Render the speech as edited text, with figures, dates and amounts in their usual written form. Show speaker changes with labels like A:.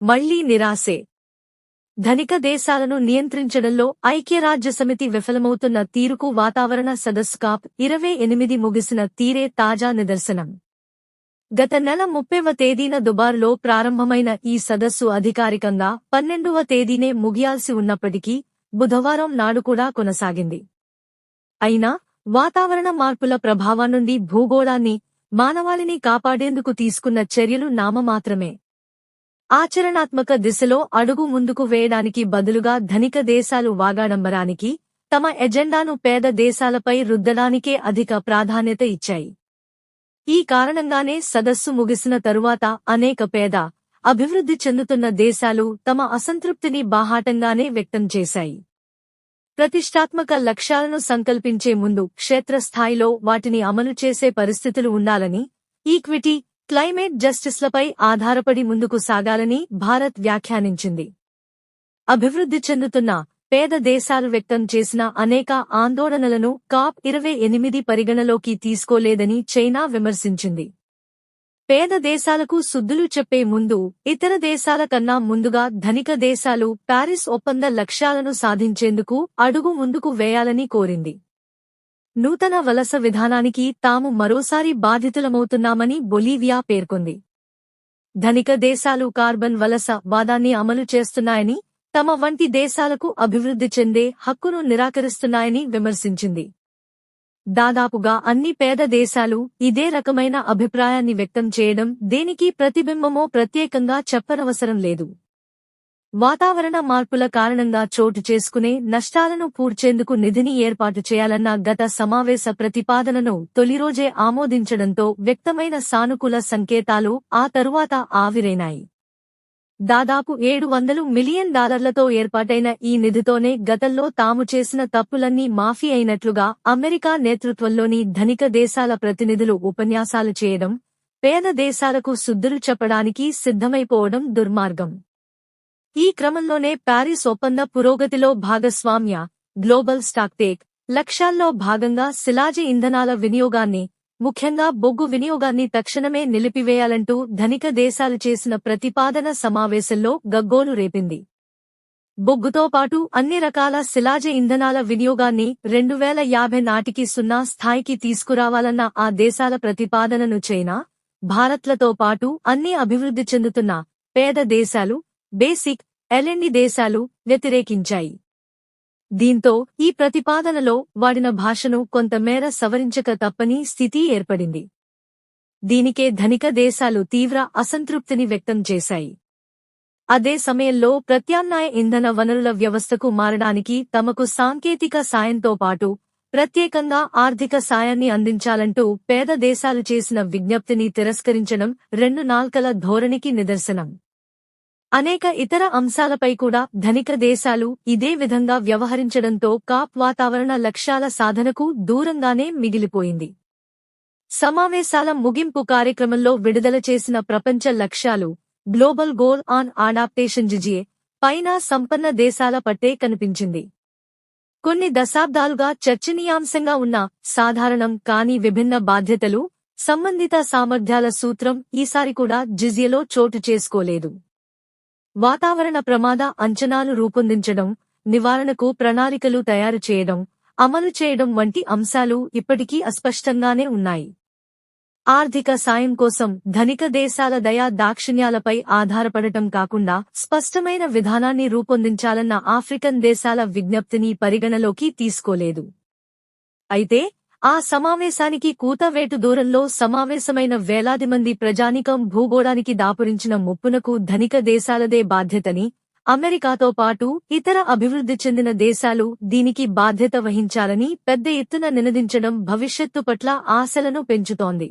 A: మళ్లీ నిరాశే. ధనిక దేశాలను నియంత్రించడంలో ఐక్యరాజ్యసమితి విఫలమవుతున్న తీరుకు వాతావరణ సదస్సు COP28 ముగిసిన తీరే తాజా నిదర్శనం. గత నెల 30వ తేదీన దుబార్లో ప్రారంభమైన ఈ సదస్సు అధికారికంగా 12వ తేదీనే ముగియాల్సి ఉన్నప్పటికీ బుధవారం నాడు కూడా కొనసాగింది. అయినా వాతావరణ మార్పుల ప్రభావం నుండి భూగోళాన్ని, మానవాళిని కాపాడేందుకు తీసుకున్న చర్యలు నామమాత్రమే. ఆచరణాత్మక దిశలో అడుగు ముందుకు వేయడానికి బదులుగా ధనిక దేశాలు వాగాడంబరానికి, తమ ఎజెండాను పేద దేశాలపై రుద్దడానికే అధిక ప్రాధాన్యత ఇచ్చాయి. ఈ కారణంగానే సదస్సు ముగిసిన తరువాత అనేక పేద, అభివృద్ధి చెందుతున్న దేశాలు తమ అసంతృప్తిని బాహాటంగానే వ్యక్తం చేశాయి. ప్రతిష్టాత్మక లక్ష్యాలను సంకల్పించే ముందు క్షేత్రస్థాయిలో వాటిని అమలు చేసే పరిస్థితులు ఉండాలని, ఈక్విటీ, క్లైమేట్ జస్టిస్లపై ఆధారపడి ముందుకు సాగాలని భారత్ వ్యాఖ్యానించింది. అభివృద్ధి చెందుతున్న పేద దేశాలు వ్యక్తం చేసిన అనేక ఆందోళనలను COP28 పరిగణలోకి తీసుకోలేదని చైనా విమర్శించింది. పేద దేశాలకు సుద్దులు చెప్పే ముందు ఇతర దేశాల కన్నా ముందుగా ధనిక దేశాలు ప్యారిస్ ఒప్పంద లక్ష్యాలను సాధించేందుకు అడుగు ముందుకు వేయాలని కోరింది. నూతన వలస విధానానికి తాము మరోసారి బాధితులమవుతున్నామని బొలీవియా పేర్కొంది. ధనిక దేశాలు కార్బన్ వలస వాదాన్ని అమలు చేస్తున్నాయని, తమ వంటి దేశాలకు అభివృద్ధి చెందే హక్కును నిరాకరిస్తున్నాయని విమర్శించింది. దాదాపుగా అన్ని పేద దేశాలు ఇదే రకమైన అభిప్రాయాన్ని వ్యక్తం చేయడం దేనికి ప్రతిబింబమో ప్రత్యేకంగా చెప్పనవసరం లేదు. వాతావరణ మార్పుల కారణంగా చోటు చేసుకునే నష్టాలను పూడ్చేందుకు నిధిని ఏర్పాటు చేయాలన్న గత సమావేశ ప్రతిపాదనను తొలిరోజే ఆమోదించడంతో వ్యక్తమైన సానుకూల సంకేతాలు ఆ తరువాత ఆవిరైనాయి. దాదాపు $700 మిలియన్ ఏర్పాటైన ఈ నిధితోనే గతంలో తాము చేసిన తప్పులన్నీ మాఫీ అయినట్లుగా అమెరికా నేతృత్వంలోని ధనిక దేశాల ప్రతినిధులు ఉపన్యాసాలు చేయడం, పేద దేశాలకు సుద్దులు చెప్పడానికి సిద్ధమైపోవడం దుర్మార్గం. ఈ క్రమంలోనే ప్యారిస్ ఒప్పంద పురోగతిలో భాగస్వామ్య, గ్లోబల్ స్టాక్టేక్ లక్ష్యాల్లో భాగంగా శిలాజ ఇంధనాల వినియోగాన్ని, ముఖ్యంగా బొగ్గు వినియోగాన్ని తక్షణమే నిలిపివేయాలంటూ ధనిక దేశాలు చేసిన ప్రతిపాదన సమావేశంలో గగ్గోలు రేపింది. బొగ్గుతో పాటు అన్ని రకాల శిలాజ ఇంధనాల వినియోగాన్ని 2050 నాటికి 0 స్థాయికి తీసుకురావాలన్న ఆ దేశాల ప్రతిపాదనను చైనా, భారత్లతో పాటు అన్ని అభివృద్ధి చెందుతున్న పేద దేశాలు, బేసిక్ ఎల్ఎండి దేశాలు వ్యతిరేకించాయి. దీంతో ఈ ప్రతిపాదనలో వాడిన భాషను కొంతమేర సవరించక తప్పని స్థితి ఏర్పడింది. దీనికే ధనిక దేశాలు తీవ్ర అసంతృప్తిని వ్యక్తం చేశాయి. అదే సమయంలో ప్రత్యామ్నాయ ఇంధన వనరుల వ్యవస్థకు మారడానికి తమకు సాంకేతిక సాయంతో పాటు ప్రత్యేకంగా ఆర్థిక సాయాన్ని అందించాలంటూ పేద దేశాలు చేసిన విజ్ఞప్తిని తిరస్కరించడం రెండు నాల్కల ధోరణికి నిదర్శనం. అనేక ఇతర అంశాలపై కూడా ధనిక దేశాలు ఇదే విధంగా వ్యవహరించడంతో COP వాతావరణ లక్ష్యాల సాధనకు దూరంగానే మిగిలిపోయింది. సమావేశాల ముగింపు కార్యక్రమంలో విడుదల చేసిన ప్రపంచ లక్ష్యాలు, global goal on adaptation GGA పైన సంపన్న దేశాల పట్టే కనిపించింది. కొన్ని దశాబ్దాలుగా చర్చనీయాంశంగా ఉన్న సాధారణం కాని విభిన్న బాధ్యతలు, సంబంధిత సామర్థ్యాల సూత్రం ఈసారి కూడా GGAలో చోటు చేసుకోలేదు. వాతావరణ ప్రమాద అంచనాలు రూపొందించడం, నివారణకు ప్రణాళికలు తయారు చేయడం, అమలు చేయడం వంటి అంశాలు ఇప్పటికీ అస్పష్టంగానే ఉన్నాయి. ఆర్థిక సాయం కోసం ధనిక దేశాల దయా దాక్షిణ్యాలపై ఆధారపడటం కాకుండా స్పష్టమైన విధానాన్ని రూపొందించాలన్న ఆఫ్రికన్ దేశాల విజ్ఞప్తిని పరిగణలోకి తీసుకోలేదు. అయితే ఆ సమావేశానికి కూతవేటు దూరంలో సమావేశమైన వేలాది మంది ప్రజానీకం భూగోళానికి దాపురించిన ముప్పునకు ధనిక దేశాలదే బాధ్యతని, అమెరికాతో పాటు ఇతర అభివృద్ధి చెందిన దేశాలు దీనికి బాధ్యత వహించాలని పెద్ద ఎత్తున నినదించడం భవిష్యత్తు పట్ల ఆశలను పెంచుతోంది.